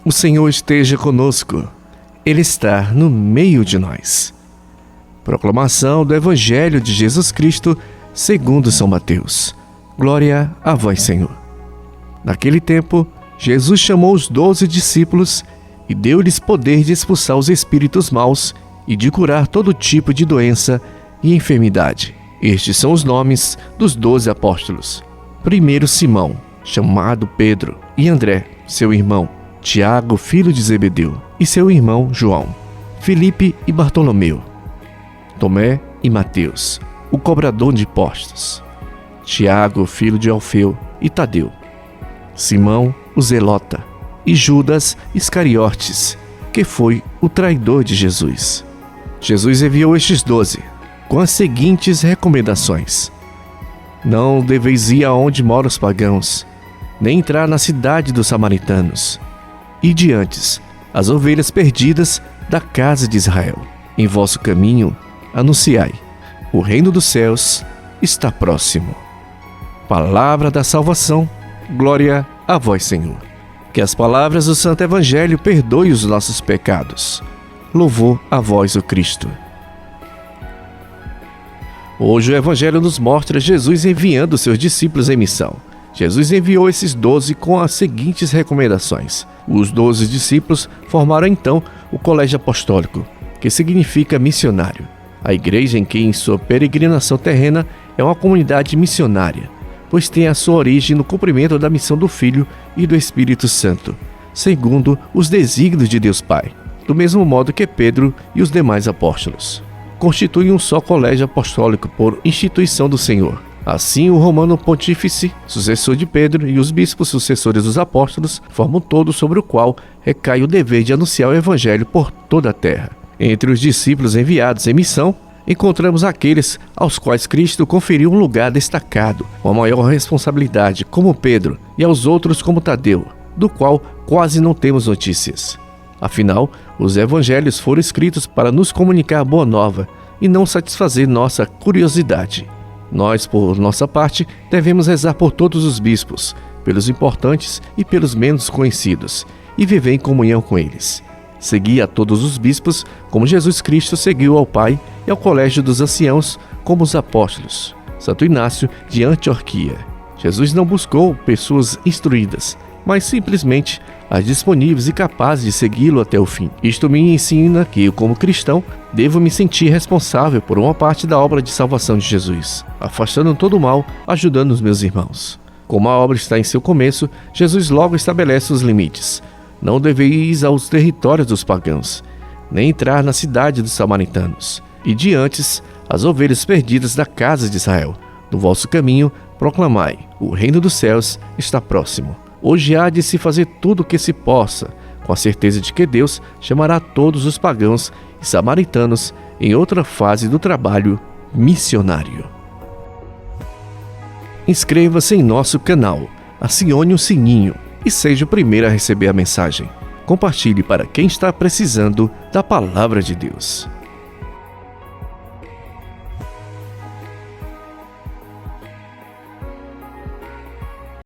O Senhor esteja conosco. Ele está no meio de nós. Proclamação do Evangelho de Jesus Cristo segundo São Mateus. Glória a vós, Senhor. Naquele tempo, Jesus chamou os 12 discípulos e deu-lhes poder de expulsar os espíritos maus e de curar todo tipo de doença e enfermidade. Estes são os nomes dos 12 apóstolos. Primeiro Simão, chamado Pedro, e André, seu irmão, Tiago, filho de Zebedeu, e seu irmão João, Filipe e Bartolomeu, Tomé e Mateus, o cobrador de impostos, Tiago, filho de Alfeu, e Tadeu, Simão, o zelota, e Judas Iscariotes, que foi o traidor de Jesus. Jesus enviou estes 12, com as seguintes recomendações: não deveis ir aonde moram os pagãos, nem entrar na cidade dos samaritanos. Ide antes as ovelhas perdidas da casa de Israel. Em vosso caminho anunciai: o reino dos céus está próximo. Palavra da salvação, glória a vós, Senhor. Que as palavras do Santo Evangelho perdoem os nossos pecados. Louvor a vós, o Cristo. Hoje o Evangelho nos mostra Jesus enviando seus discípulos em missão. Jesus enviou esses 12 com as seguintes recomendações. Os 12 discípulos formaram então o Colégio Apostólico, que significa missionário. A igreja em que, em sua peregrinação terrena, é uma comunidade missionária, pois tem a sua origem no cumprimento da missão do Filho e do Espírito Santo, segundo os desígnios de Deus Pai, do mesmo modo que Pedro e os demais apóstolos constituem um só colégio apostólico por instituição do Senhor. Assim, o romano pontífice, sucessor de Pedro, e os bispos sucessores dos apóstolos formam todo sobre o qual recai o dever de anunciar o Evangelho por toda a terra. Entre os discípulos enviados em missão, encontramos aqueles aos quais Cristo conferiu um lugar destacado, uma maior responsabilidade, como Pedro, e aos outros como Tadeu, do qual quase não temos notícias. Afinal, os evangelhos foram escritos para nos comunicar a boa nova e não satisfazer nossa curiosidade. Nós, por nossa parte, devemos rezar por todos os bispos, pelos importantes e pelos menos conhecidos, e viver em comunhão com eles. Seguir a todos os bispos, como Jesus Cristo seguiu ao Pai, e ao colégio dos anciãos, como os apóstolos. Santo Inácio de Antioquia. Jesus não buscou pessoas instruídas, mas simplesmente as disponíveis e capazes de segui-lo até o fim. Isto me ensina que, como cristão, devo me sentir responsável por uma parte da obra de salvação de Jesus, afastando todo o mal, ajudando os meus irmãos. Como a obra está em seu começo, Jesus logo estabelece os limites. Não deveis ir aos territórios dos pagãos, nem entrar na cidade dos samaritanos. E de antes, as ovelhas perdidas da casa de Israel. No vosso caminho, proclamai: o reino dos céus está próximo. Hoje há de se fazer tudo o que se possa, com a certeza de que Deus chamará todos os pagãos e samaritanos em outra fase do trabalho missionário. Inscreva-se em nosso canal, acione o sininho e seja o primeiro a receber a mensagem. Compartilhe para quem está precisando da Palavra de Deus.